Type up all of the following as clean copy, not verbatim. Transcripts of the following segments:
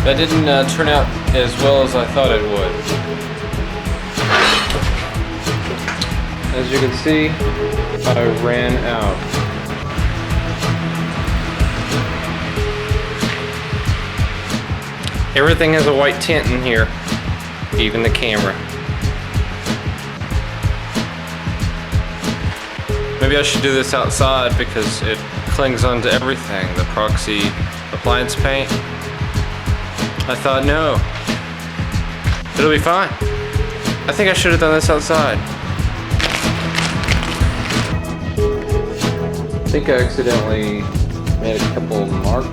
That didn't turn out as well as I thought it would. As you can see, I ran out. Everything has a white tint in here, even the camera. Maybe I should do this outside because it clings onto everything. The epoxy appliance paint. I thought, no, it'll be fine. I think I should have done this outside. I think I accidentally made a couple of marks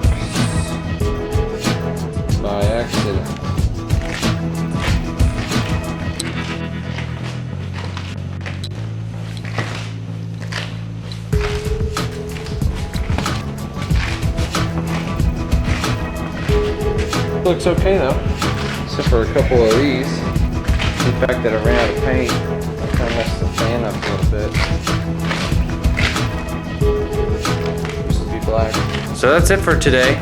by accident. Looks okay though, except for a couple of these. The fact that I ran out of paint, I kind of messed the fan up a little bit. Used to be black. So that's it for today.